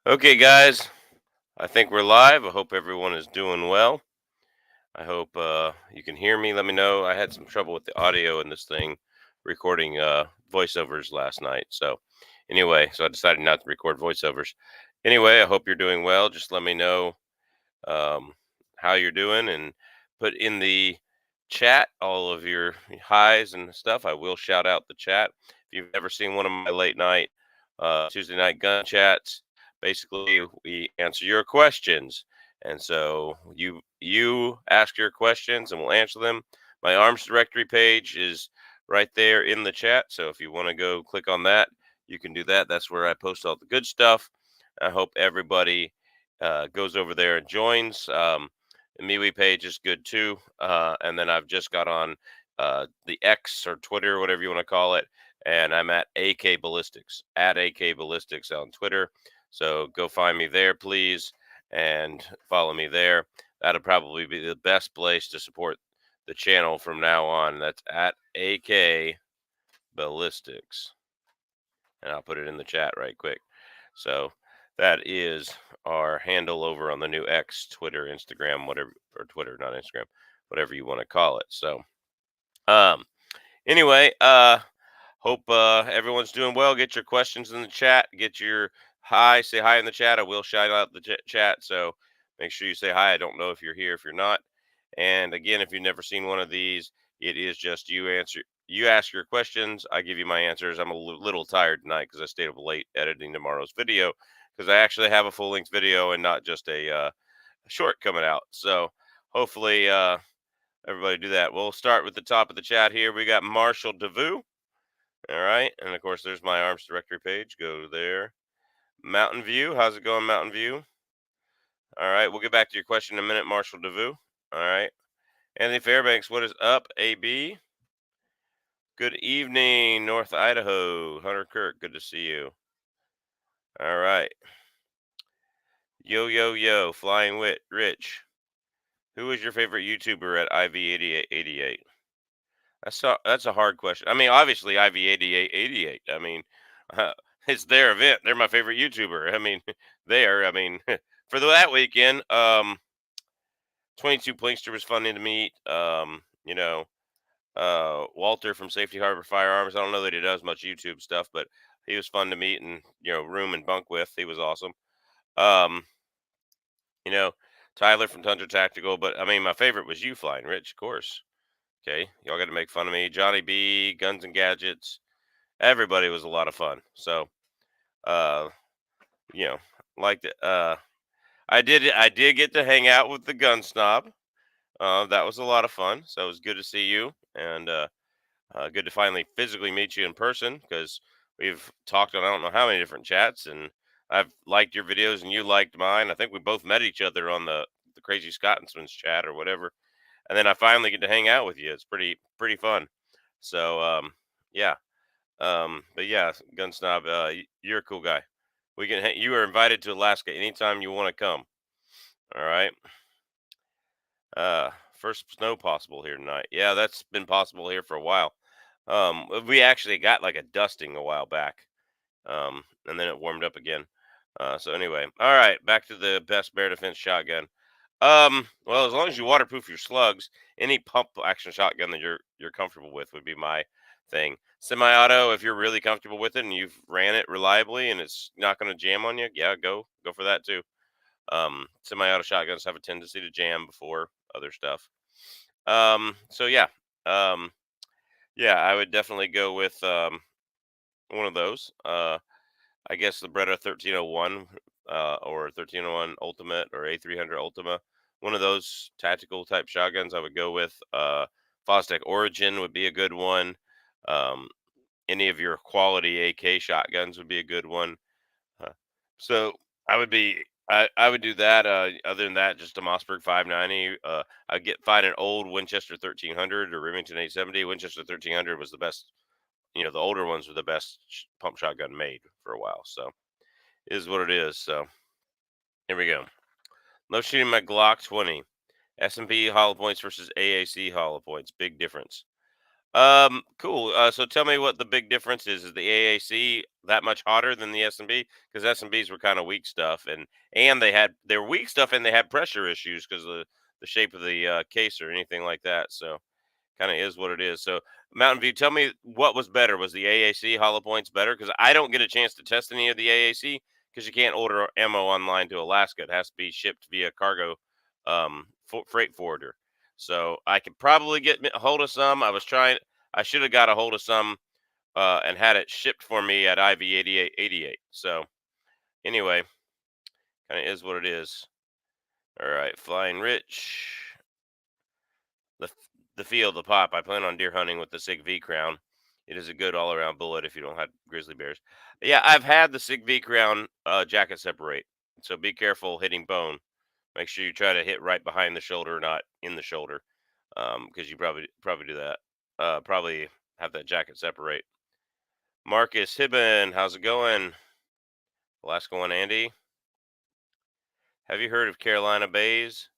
Okay, guys, I think we're live. I hope everyone is doing well. I hope you can hear me. Let me know. I had some trouble with the audio in this thing recording voiceovers last night. So I decided not to record voiceovers. Anyway, I hope you're doing well. Just let me know um, how you're doing and put in the chat all of your highs and stuff. I will shout out the chat. If you've ever seen one of my late night Tuesday night gun chats, basically we answer your questions. And so you ask your questions and we'll answer them. My arms directory page is right there in the chat. So if you want to go click on that, you can do that. That's where I post all the good stuff. I hope everybody goes over there and joins. The MeWe page is good too. And then I've just got on the X or Twitter, whatever you want to call it. And I'm at AK Ballistics, at AK Ballistics on Twitter. So go find me there, please, and follow me there. That'll probably be the best place to support the channel from now on. That's at AK Ballistics. And I'll put it in the chat right quick. So that is our handle over on the new X, Twitter, Instagram, whatever, or Twitter, not Instagram, whatever you want to call it. So, um, anyway, hope everyone's doing well. Get your questions in the chat. Get your hi, say hi in the chat. I will shout out the chat. So make sure you say hi. I don't know if you're here, if you're not. And again, if you've never seen one of these, it is just you ask your questions, I give you my answers. I'm a little tired tonight because I stayed up late editing tomorrow's video because I actually have a full length video and not just a short coming out. So hopefully everybody do that. We'll start with the top of the chat here. We got Marshall DeVue. All right. And of course, there's my arms directory page. Go there. Mountain View. How's it going, Mountain View? All right. We'll get back to your question in a minute, Marshall DeVue. All right. Anthony Fairbanks, what is up, AB? Good evening, North Idaho. Hunter Kirk, good to see you. All right. Yo, yo, yo, Flying Wit, Rich. Who is your favorite YouTuber at IV8888? That's a hard question. I mean, obviously IV8888. I mean, uh, it's their event. They're my favorite YouTuber. I mean, I mean, for that weekend, 22 Plinkster was fun to meet. Walter from Safety Harbor Firearms. I don't know that he does much YouTube stuff, but he was fun to meet and room and bunk with. He was awesome. Um, you know, Tyler from Tundra Tactical, but I mean, my favorite was you, Flying Rich, of course. Okay, y'all got to make fun of me. Johnny B, Guns and Gadgets. Everybody was a lot of fun. So, uh, you know, like the I did get to hang out with the gun snob. That was a lot of fun. So it was good to see you and good to finally physically meet you in person because we've talked on I don't know how many different chats, and I've liked your videos and you liked mine. I think we both met each other on the Crazy Scotsman's chat or whatever, and then I finally get to hang out with you. It's pretty fun. So yeah, but yeah, Gun Snob, you're a cool guy. You are invited to Alaska anytime you want to come. All right. First snow possible here tonight. Yeah, that's been possible here for a while. We actually got like a dusting a while back, and then it warmed up again. So anyway, all right, back to the best bear defense shotgun. Well, as long as you waterproof your slugs, any pump action shotgun that you're comfortable with would be my thing. Semi-auto, if you're really comfortable with it and you've ran it reliably and it's not going to jam on you, yeah, go for that too. Semi-auto shotguns have a tendency to jam before other stuff. So yeah, um, yeah, I would definitely go with one of those. I guess the Beretta 1301 or 1301 Ultimate or A300 Ultima. One of those tactical type shotguns I would go with. Fostech Origin would be a good one. Um, any of your quality AK shotguns would be a good one. Uh, so I would do that. Other than that, just a Mossberg 590. I'd find an old Winchester 1300 or Remington 870. Winchester 1300 was the best. The older ones were the best pump shotgun made for a while. So it is what it is. So here we go. Love shooting my Glock 20. S&P hollow points versus AAC hollow points. Big difference. Cool. So tell me what the big difference is. Is the AAC that much hotter than the S&B? Because S&Bs were kind of weak stuff, and they were weak stuff, and they had pressure issues because of the shape of the case or anything like that. So kind of is what it is. So Mountain View, tell me what was better. Was the AAC hollow points better? Because I don't get a chance to test any of the AAC because you can't order ammo online to Alaska. It has to be shipped via cargo, freight forwarder. So I could probably get a hold of some. I was trying. I should have got a hold of some and had it shipped for me at IV 8888. So anyway, kind of is what it is. All right, Flying Rich. The the field, the pop. I plan on deer hunting with the Sig V Crown. It is a good all around bullet if you don't have grizzly bears. Yeah, I've had the Sig V Crown jacket separate, so be careful hitting bone. Make sure you try to hit right behind the shoulder, not in the shoulder, because you probably do that. Probably have that jacket separate. Marcus Hibben, how's it going? Alaska one, Andy. Have you heard of Carolina Bays?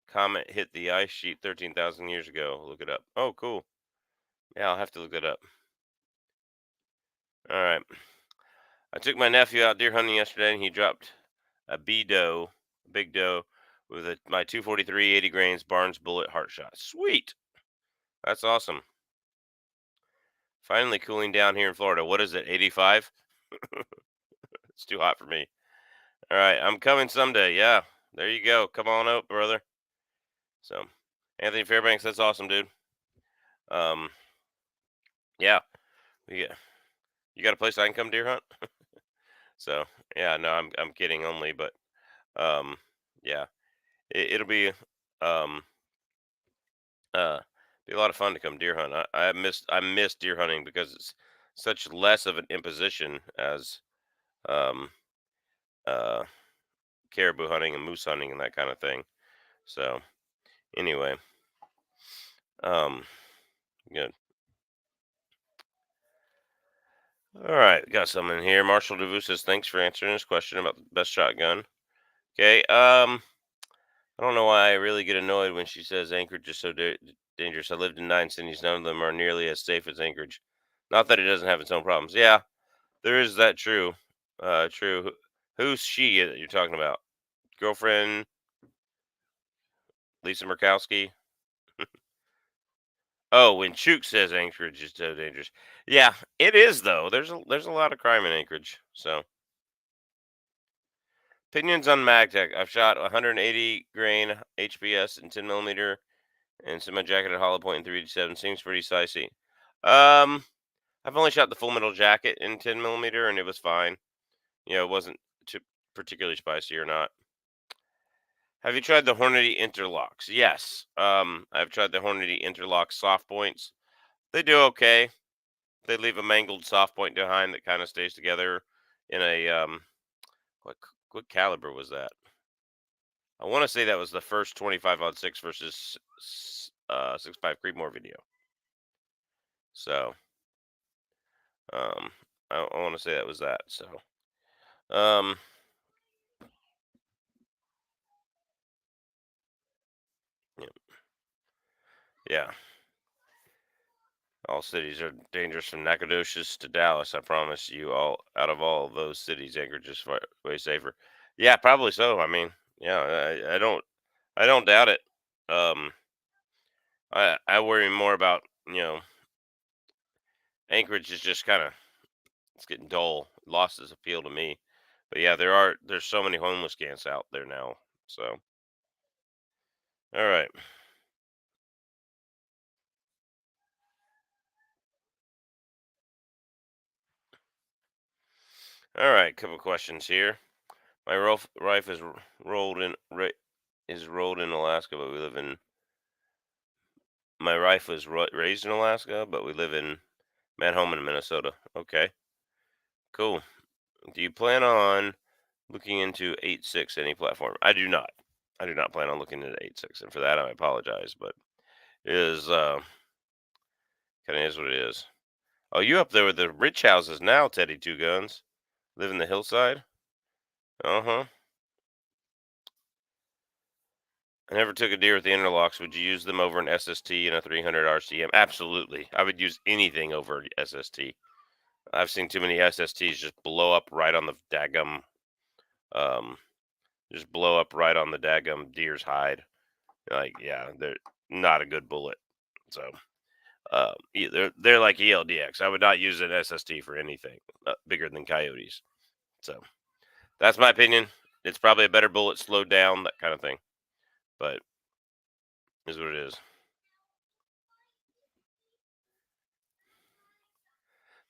Comet hit the ice sheet 13,000 years ago. Look it up. Oh, cool. Yeah, I'll have to look that up. All right. I took my nephew out deer hunting yesterday, and he dropped a big doe, with my 243 80 grains Barnes bullet heart shot. Sweet. That's awesome. Finally cooling down here in Florida. What is it? 85? It's too hot for me. All right. I'm coming someday. Yeah. There you go. Come on up, brother. So, Anthony Fairbanks, that's awesome, dude. Um, yeah. We get, you got a place I can come deer hunt? So, yeah, no, I'm kidding only, but um, yeah. It'll um uh be a lot of fun to come deer hunt. I miss deer hunting because it's such less of an imposition as um uh caribou hunting and moose hunting and that kind of thing. So anyway, um good. All right, got something in here. Marshall DeVue says thanks for answering this question about the best shotgun. Okay, I don't know why I really get annoyed when she says Anchorage is so dangerous. I lived in 9 cities. None of them are nearly as safe as Anchorage. Not that it doesn't have its own problems. Yeah, there is that true. True. Who's she that you're talking about? Girlfriend Lisa Murkowski? Oh, when Chook says Anchorage is so dangerous. Yeah, it is though. There's a lot of crime in Anchorage. So opinions on MagTech. I've shot 180 grain HPS and 10 millimeter and semi-jacketed hollow point in 387. Seems pretty spicy. Um, I've only shot the full metal jacket in 10 millimeter, and it was fine. It wasn't too particularly spicy or not. Have you tried the Hornady interlocks? Yes. I've tried the Hornady interlock soft points. They do okay. They leave a mangled soft point behind that kind of stays together in a what what caliber was that? I want to say that was the first 25 on 6 versus 6.5 Creedmoor video. So I want to say that was that. So um, yeah, yeah. All cities are dangerous from Nacogdoches to Dallas. I promise you. All out of all of those cities, Anchorage is way safer. Yeah, probably so. I mean, yeah, I don't doubt it. Um, I worry more about Anchorage is just kind of it's getting dull, lost its appeal to me. But yeah, there's so many homeless camps out there now. So all right, all right. Couple questions here. My wife is rolled in Alaska, but we live in. My wife was raised in Alaska, but we live in Manhattan, Minnesota. Okay, cool. Do you plan on looking into 8.6 any platform? I do not. I do not plan on looking into 8.6, and for that I apologize. But it is kind of is what it is. Oh, you up there with the rich houses now, Teddy Two Guns? Live in the hillside? Uh huh. I never took a deer with the interlocks. Would you use them over an SST and a 300 RCM? Absolutely. I would use anything over SST. I've seen too many SSTs just blow up right on the daggum, um, just blow up right on the daggum deer's hide. Like, yeah, they're not a good bullet. So, they're like ELDX. I would not use an SST for anything bigger than coyotes. So that's my opinion. It's probably a better bullet, slowed down, that kind of thing. But is what it is.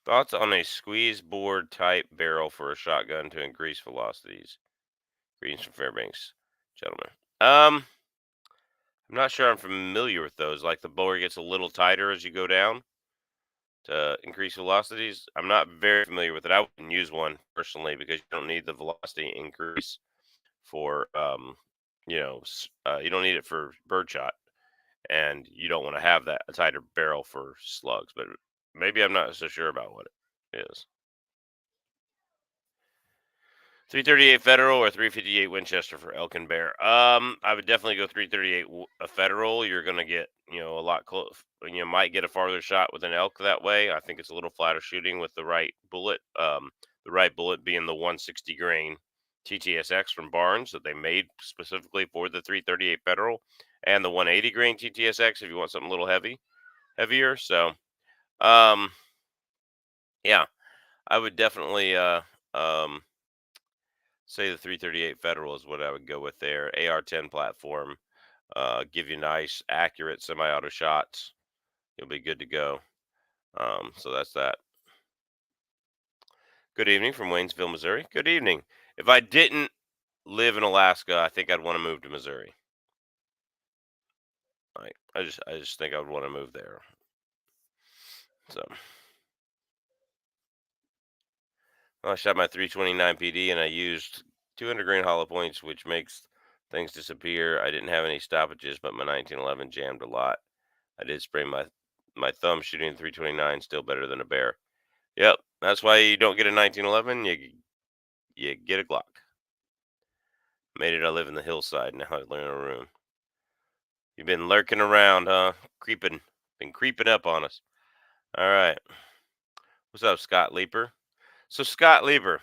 Thoughts on a squeeze board type barrel for a shotgun to increase velocities? Greetings from Fairbanks, gentlemen. I'm not sure I'm familiar with those. Like the bore gets a little tighter as you go down to increase velocities. I'm not very familiar with it. I wouldn't use one personally because you don't need the velocity increase for you don't need it for birdshot, and you don't want to have that a tighter barrel for slugs. But maybe I'm not so sure about what it is. 338 Federal or 358 Winchester for elk and bear. I would definitely go 338 a Federal. You're gonna get a lot close. You might get a farther shot with an elk that way. I think it's a little flatter shooting with the right bullet. The right bullet being the 160 grain TTSX from Barnes that they made specifically for the 338 Federal, and the 180 grain TTSX if you want something a little heavier. So, um, yeah, I would definitely um say the 338 Federal is what I would go with there. AR-10 platform, give you nice, accurate semi-auto shots. You'll be good to go. So that's that. Good evening from Waynesville, Missouri. Good evening. If I didn't live in Alaska, I think I'd want to move to Missouri. I just think I would want to move there. So I shot my 329 PD and I used 200 grain hollow points, which makes things disappear. I didn't have any stoppages, but my 1911 jammed a lot. I did spray my thumb shooting 329, still better than a bear. Yep, that's why you don't get a 1911. You get a Glock. Made it. I live in the hillside now. I learn a room. You've been lurking around, huh? Been creeping up on us. All right. What's up, Scott Leeper? So Scott Leeper,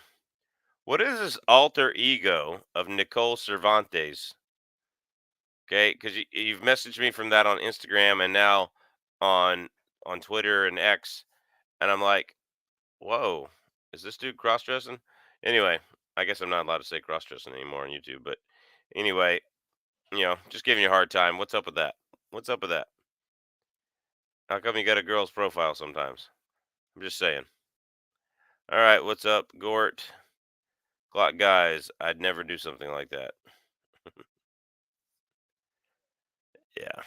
what is this alter ego of Nicole Cervantes? Okay, because you've messaged me from that on Instagram and now on Twitter and X, and I'm like, whoa, is this dude cross dressing? Anyway, I guess I'm not allowed to say cross dressing anymore on YouTube, but anyway, just giving you a hard time. What's up with that? What's up with that? How come you got a girl's profile sometimes? I'm just saying. All right, what's up, Gort? Glock guys, I'd never do something like that. Yeah.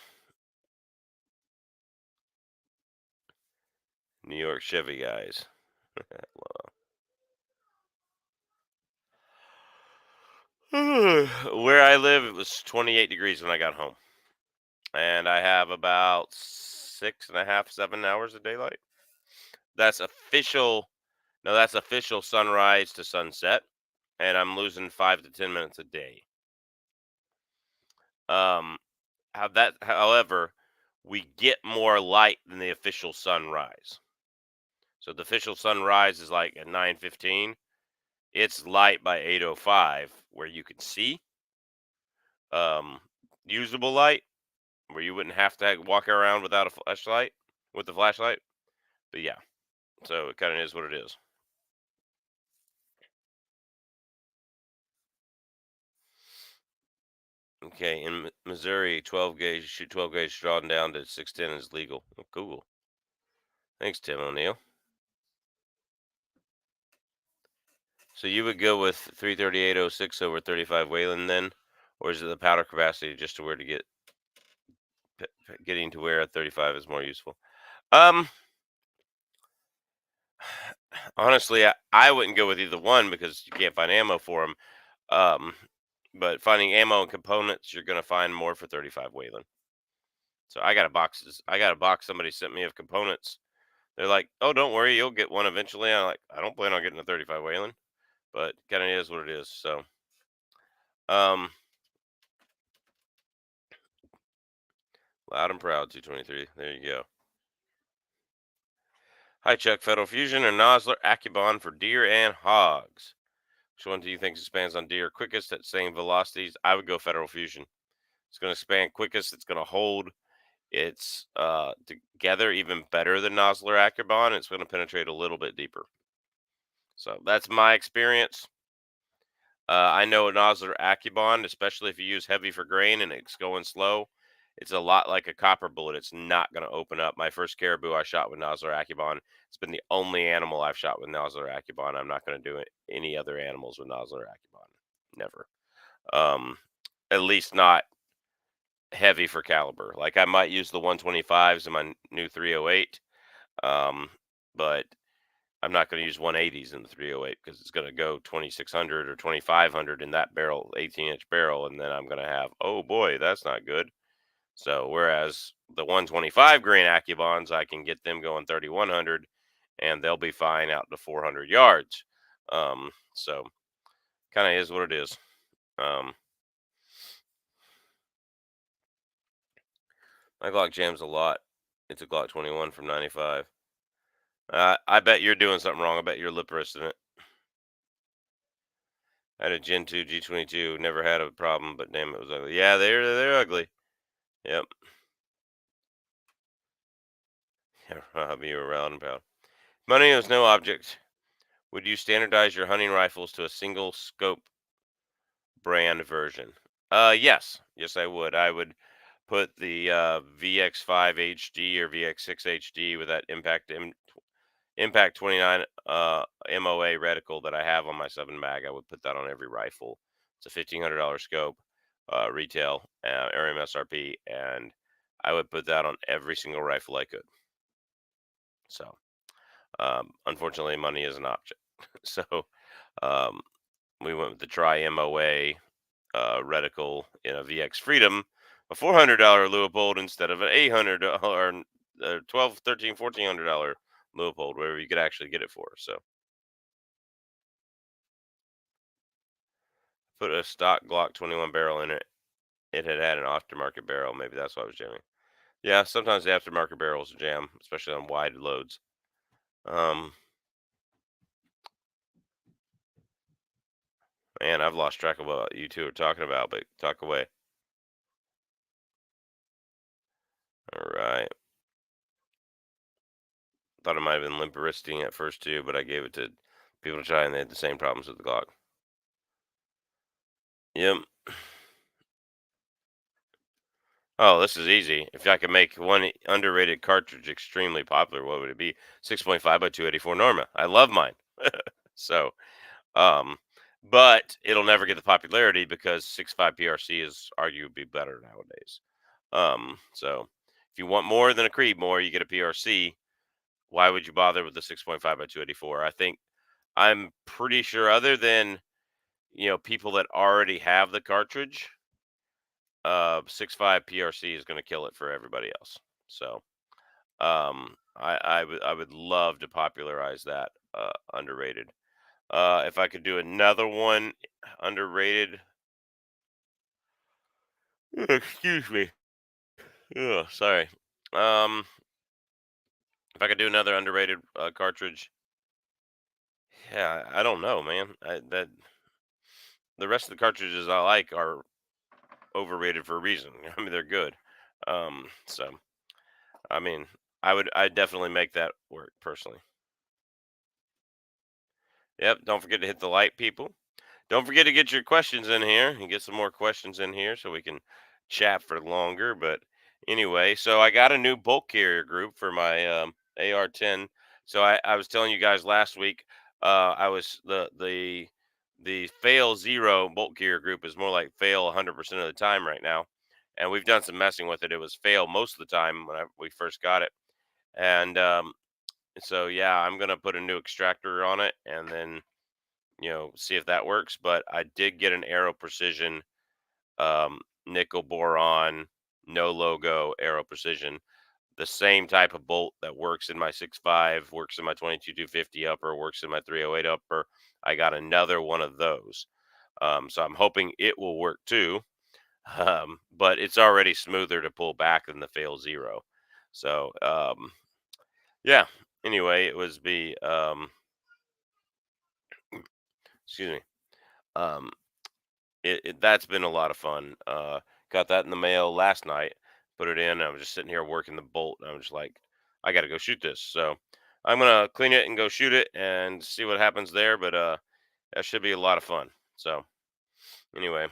New York Chevy guys. Where I live, it was 28 degrees when I got home. And I have about 6.5, 7 hours of daylight. That's official. No, that's official sunrise to sunset. And I'm losing 5 to 10 minutes a day. However, we get more light than the official sunrise. So the official sunrise is like at 9:15. It's light by 8:05 where you can see usable light where you wouldn't have to walk around without a flashlight with the flashlight. But yeah, so it kind of is what it is. Okay, in Missouri, 12 gauge shoot 12 gauge drawn down to 610 is legal. Oh, cool. Thanks, Tim O'Neill. So you would go with 338.06 over 35 Wayland then, or is it the powder capacity just to where to getting to where a 35 is more useful? Um, honestly, I wouldn't go with either one because you can't find ammo for them. But finding ammo and components, you're gonna find more for 35 Wayland. So I got a boxes. I got a box somebody sent me of components. They're like, "Oh, don't worry, you'll get one eventually." I'm like, "I don't plan on getting a 35 Wayland," but kind of is what it is. So, um, Loud and proud, 223. There you go. Hi, Chuck. Federal Fusion or Nosler Accubon for deer and hogs. Which one do you think expands on deer quickest at same velocities? I would go Federal Fusion. It's going to expand quickest. It's going to hold its together even better than Nosler Accubon. It's going to penetrate a little bit deeper. So that's my experience. I know a Nosler Accubon, especially if you use heavy for grain and it's going slow, it's a lot like a copper bullet. It's not going to open up. My first caribou I shot with Nosler Accubon. It's been the only animal I've shot with Nosler Accubon. I'm not going to do it, any other animals with Nosler Accubon. Never. Um, at least not heavy for caliber. Like I might use the 125s in my new 308, but I'm not going to use 180s in the 308 because it's going to go 2600 or 2500 in that barrel, 18-inch barrel, and then I'm going to have, oh boy, that's not good. So whereas the 125 grain Accubons, I can get them going 3100, and they'll be fine out to 400 yards. So kind of is what it is. Um, my Glock jams a lot. It's a Glock 21 from 95. I bet you're doing something wrong. I bet you're lip wristing it. I had a Gen 2 G22, never had a problem, but damn, it was ugly. Yeah, they're ugly. Yep. I'll you around and proud. Money is no object. Would you standardize your hunting rifles to a single scope brand version? Yes. Yes, I would. I would put the VX5 HD or VX6 HD with that Impact 29 MOA reticle that I have on my 7 mag. I would put that on every rifle. It's a $1,500 scope, retail, area MSRP, and I would put that on every single rifle I could. So, unfortunately, money is an object. So, um, we went with the Tri MOA reticle in a VX Freedom, a $400 Leupold instead of an $800 $12, $13, $1,400 Leupold, wherever you could actually get it for. So, put a stock Glock 21 barrel in it. It had had an aftermarket barrel. Maybe that's why it was jamming. Yeah, sometimes the aftermarket barrels jam, especially on wide loads. Man, I've lost track of what you two are talking about, but talk away. All right. Thought it might have been limp wristing at first too, but I gave it to people to try, and they had the same problems with the Glock. Yep. Oh, this is easy. If I could make one underrated cartridge extremely popular, what would it be? 6.5 by 284 Norma. I love mine. So, um, but it'll never get the popularity because 6.5 PRC is arguably better nowadays. So if you want more than a Creedmoor, you get a PRC. Why would you bother with the 6.5 by 284? I'm pretty sure, other than people that already have the cartridge, 6.5 PRC is going to kill it for everybody else. So I would love to popularize that underrated. If I could do another one underrated, excuse me. Oh, sorry. Um, if I could do another underrated cartridge, yeah, I don't know, man. That the rest of the cartridges I like are overrated for a reason. I mean, they're good. So I mean, I definitely make that work personally. Yep. Don't forget to hit the like, people. Don't forget to get your questions in here and get some more questions in here so we can chat for longer. But anyway, so I got a new bulk carrier group for my AR-10. So I was telling you guys last week, I was the fail zero bulk carrier group is more like fail 100% of the time right now. And we've done some messing with it. It was fail most of the time when we first got it. And so, yeah, I'm going to put a new extractor on it and then see if that works. But I did get an Aero Precision nickel boron, no logo Aero Precision, the same type of bolt that works in my 6.5, works in my 22-250 upper, works in my 308 upper. I got another one of those. So I'm hoping it will work too. but it's already smoother to pull back than the Fail Zero. So yeah. Anyway, it was the excuse me. Um, that's been a lot of fun. Got that in the mail last night. Put it in. I was just sitting here working the bolt. And I was just like, I got to go shoot this. So I'm gonna clean it and go shoot it and see what happens there. But that should be a lot of fun. So anyway,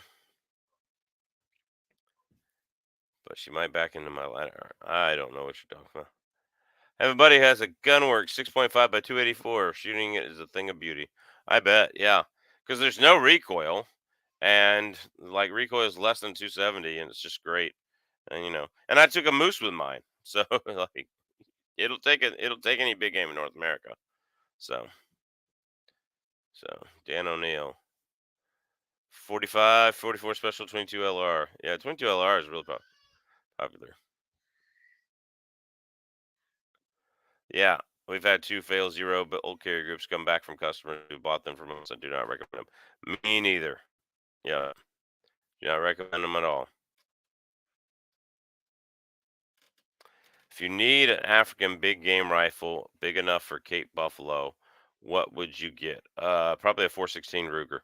but she might back into my ladder. I don't know what you're talking about. Everybody has a Gunworks 6.5 by 284. Shooting it is a thing of beauty. I bet, yeah, because there's no recoil, and like recoil is less than 270, and it's just great. And and I took a moose with mine, so like it'll take any big game in North America. So Dan O'Neill, 45, 44 special, 22 LR. Yeah, 22 LR is really popular. Yeah, we've had two fail zero, but old carrier groups come back from customers who bought them from us. I do not recommend them. Me neither. Yeah, do not recommend them at all. If you need an African big game rifle big enough for Cape Buffalo, what would you get? Probably a 416 Ruger.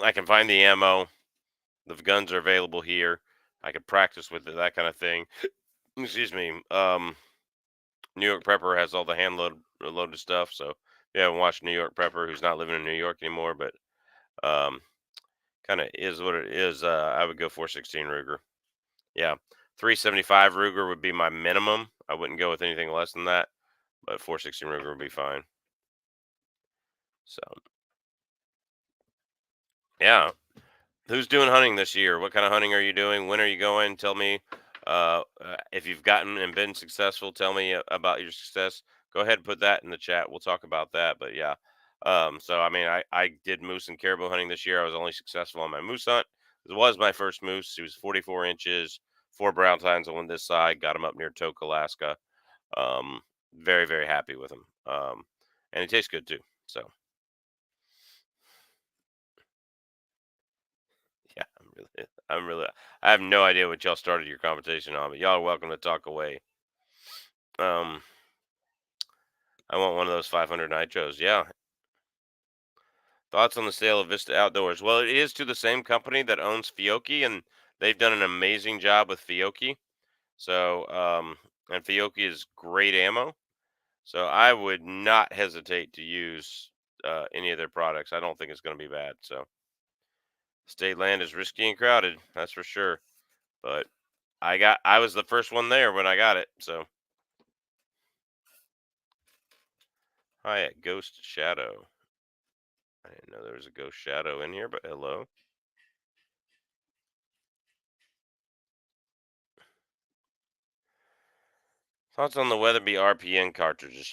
I can find the ammo. The guns are available here. I could practice with it, that kind of thing. Excuse me. New York Prepper has all the loaded stuff. So if you haven't watched New York Prepper, who's not living in New York anymore, but um, kind of is what it is. I would go 416 Ruger. Yeah, 375 Ruger would be my minimum. I wouldn't go with anything less than that, but 416 Ruger would be fine. So yeah, who's doing hunting this year? What kind of hunting are you doing? When are you going? Tell me. If you've gotten and been successful, tell me about your success. Go ahead and put that in the chat. We'll talk about that. But yeah, so I mean, I did moose and caribou hunting this year. I was only successful on my moose hunt. It was my first moose. He was 44 inches, four brown tines on this side. Got him up near Tok, Alaska. Um, very happy with him. And he tastes good too. So yeah, I have no idea what y'all started your conversation on, but y'all are welcome to talk away. Um, I want one of those 500 nitros. Yeah. Thoughts on the sale of Vista Outdoors? Well, it is to the same company that owns Fiocchi, and they've done an amazing job with Fiocchi. So, and Fiocchi is great ammo. So I would not hesitate to use any of their products. I don't think it's going to be bad. So, state land is risky and crowded. That's for sure. But I was the first one there when I got it. So, hi at Ghost Shadow. I didn't know there was a Ghost Shadow in here, but hello. Thoughts on the Weatherby RPN cartridges?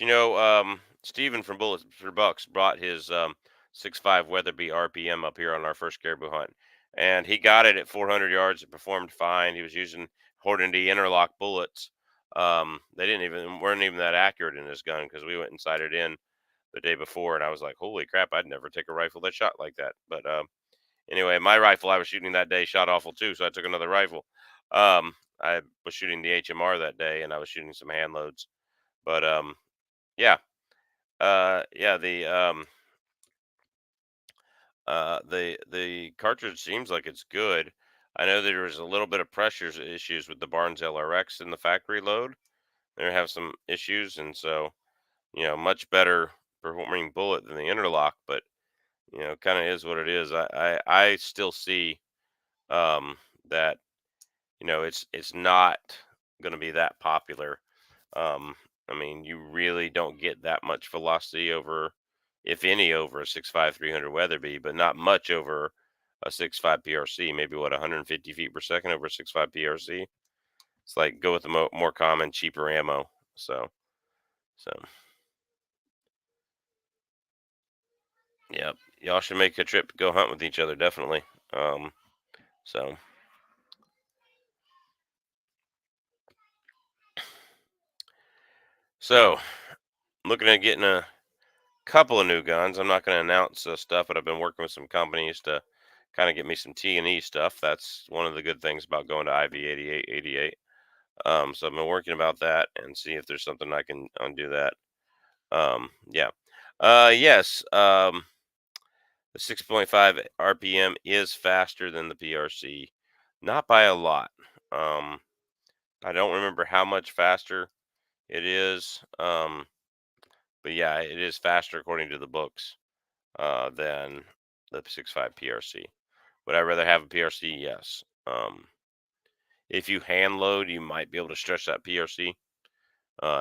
Steven from Bullets for Bucks brought his 6.5 Weatherby RPM up here on our first caribou hunt, and he got it at 400 yards. It performed fine. He was using Hornady interlock bullets. They weren't even that accurate in his gun because we went and sighted in the day before, and I was like, "Holy crap! I'd never take a rifle that shot like that." But anyway, my rifle I was shooting that day shot awful too, so I took another rifle. I was shooting the HMR that day, and I was shooting some hand loads. But yeah, yeah, the cartridge seems like it's good. I know there was a little bit of pressure issues with the Barnes LRX in the factory load. They have some issues, and so much better performing bullet than the interlock, but kind of is what it is. I still see that it's not going to be that popular. I mean, you really don't get that much velocity over, if any, over a 6.5 300 Weatherby, but not much over a 6.5 PRC. Maybe what 150 feet per second over a 6.5 PRC. It's like go with the more common, cheaper ammo. So yeah, y'all should make a trip to go hunt with each other, definitely. Um, so so looking at getting a couple of new guns. I'm not going to announce stuff, but I've been working with some companies to kind of get me some T&E stuff. That's one of the good things about going to IV 8888. So I've been working about that and see if there's something I can undo that. Yeah. Yes. The 6.5 RPM is faster than the PRC, not by a lot. Um, I don't remember how much faster it is, but yeah, it is faster according to the books than the 6.5 PRC. Would I rather have a PRC? Yes. If you hand load, you might be able to stretch that PRC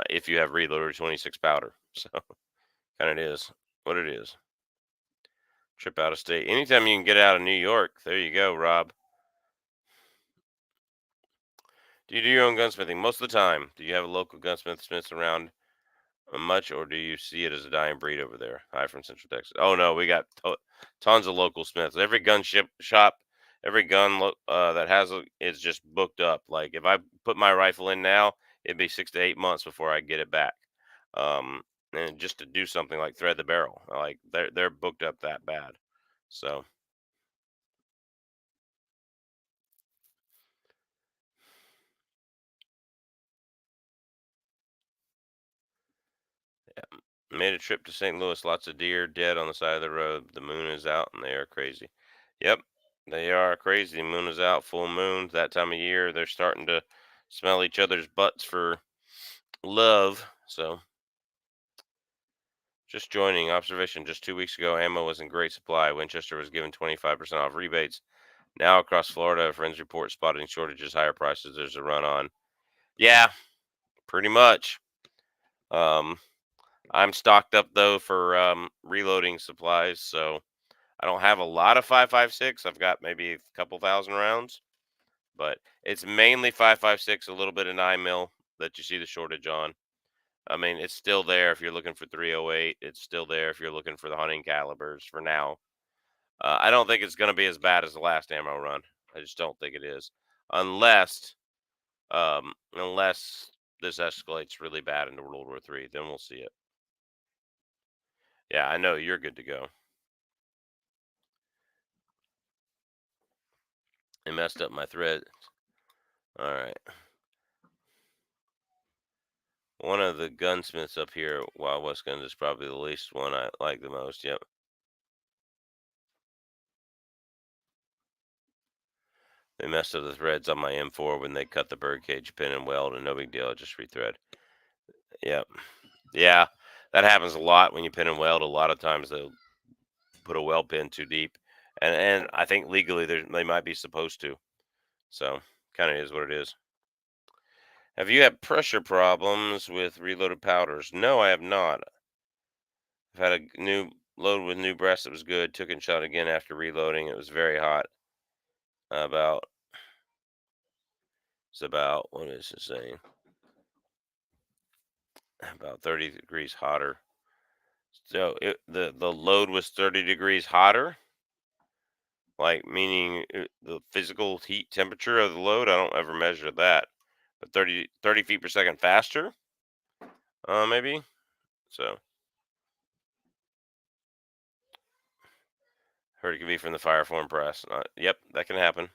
if you have reloader 26 powder. So kind of is what it is. Trip out of state. Anytime you can get out of New York, there you go, Rob. Do you do your own gunsmithing most of the time? Do you have a local gunsmith smiths around much, or do you see it as a dying breed over there? Hi from Central Texas. Oh no, we got tons of local smiths. Every gun shop, every that has is just booked up. Like if I put my rifle in now, it'd be 6 to 8 months before I get it back. And just to do something like thread the barrel, like they're booked up that bad. So made a trip to St. Louis. Lots of deer dead on the side of the road. The moon is out, and they are crazy. Yep, they are crazy. Moon is out, full moon. That time of year, they're starting to smell each other's butts for love. So, just joining observation. Just 2 weeks ago, ammo was in great supply. Winchester was given 25% off rebates. Now across Florida, friends report spotting shortages, higher prices. There's a run on. Yeah, pretty much. Um, I'm stocked up though for reloading supplies, so I don't have a lot of 5.56. I've got maybe a couple thousand rounds, but it's mainly 5.56, a little bit of 9 mil that you see the shortage on. I mean, it's still there if you're looking for 308. It's still there if you're looking for the hunting calibers for now. I don't think it's going to be as bad as the last ammo run. I just don't think it is, unless unless this escalates really bad into World War III. Then we'll see it. Yeah, I know you're good to go. It messed up my thread. All right. One of the gunsmiths up here, Wild West Guns, is probably the least one I like the most. Yep. They messed up the threads on my M4 when they cut the birdcage pin and weld, and no big deal. I just rethread. Yep. Yeah, that happens a lot when you pin and weld. A lot of times they'll put a weld pin too deep, and I think legally they might be supposed to. So kind of is what it is. Have you had pressure problems with reloaded powders? No, I have not. I've had a new load with new breast that was good. Took and shot again after reloading. It was very hot. About It's about, what is it saying? About 30 degrees hotter. So the load was 30 degrees hotter, like meaning the physical heat temperature of the load. I don't ever measure that, but 30 feet per second faster, maybe. So heard it could be from the Firearm press. Yep, that can happen.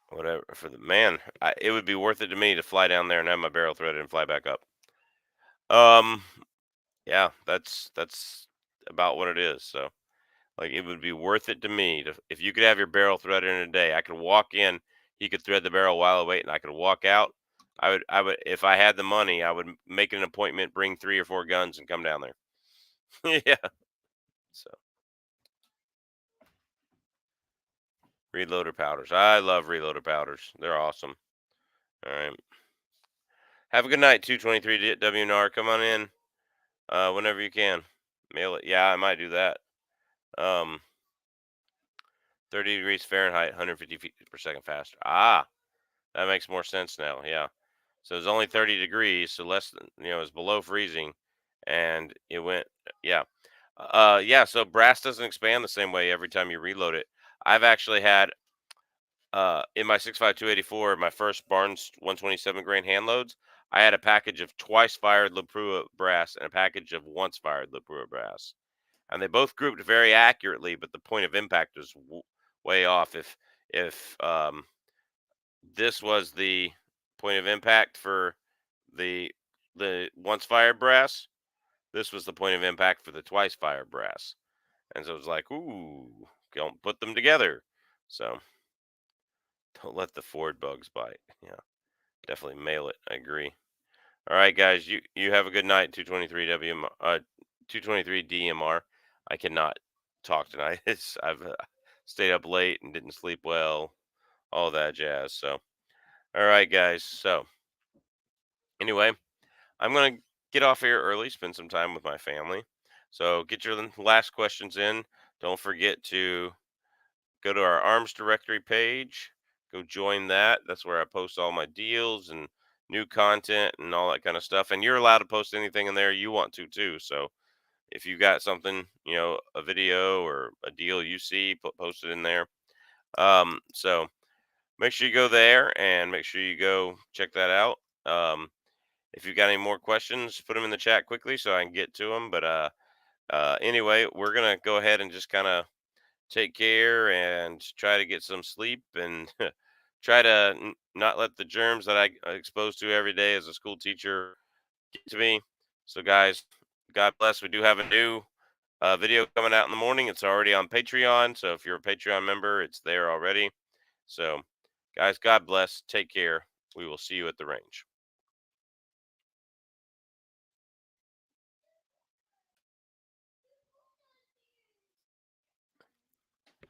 Whatever for the man, it would be worth it to me to fly down there and have my barrel threaded and fly back up. Um, yeah, that's about what it is. So. Like, it would be worth it to me to if you could have your barrel threaded in a day. I could walk in, he could thread the barrel while I wait, and I could walk out. I would if I had the money, I would make an appointment, bring 3 or 4 guns, and come down there. Yeah. So reloader powders. I love reloader powders. They're awesome. All right. Have a good night. 223 WNR. Come on in whenever you can. Mail it. Yeah, I might do that. Um, 30 degrees Fahrenheit, 150 feet per second faster. Ah, that makes more sense now. Yeah. So it's only 30 degrees, so less than, it's below freezing, and it went, yeah. Yeah, so brass doesn't expand the same way every time you reload it. I've actually had, in my 6.5284, my first Barnes 127 grain hand loads, I had a package of twice fired Leprua brass and a package of once fired Leprua brass, and they both grouped very accurately, but the point of impact was way off. If this was the point of impact for the the once fired brass, this was the point of impact for the twice fired brass, and so it was like, ooh, don't put them together. So don't let the Ford bugs bite. Yeah, definitely mail it. I agree. All right, guys, you have a good night. 223 WM 223 DMR. I cannot talk tonight. I've stayed up late and didn't sleep well, all that jazz. So, all right, guys. So, anyway, I'm gonna get off here early, spend some time with my family. So, get your last questions in. Don't forget to go to our arms directory page. Go join that. That's where I post all my deals and new content and all that kind of stuff. And you're allowed to post anything in there you want to too. So if you got something, a video or a deal you see, post it in there. So make sure you go there and make sure you go check that out. If you got any more questions, put them in the chat quickly so I can get to them. But anyway, we're gonna go ahead and just kind of take care and try to get some sleep and try to not let the germs that I exposed to every day as a school teacher get to me. So, guys, God bless. We do have a new video coming out in the morning. It's already on Patreon. So, if you're a Patreon member, it's there already. So, guys, God bless. Take care. We will see you at the range.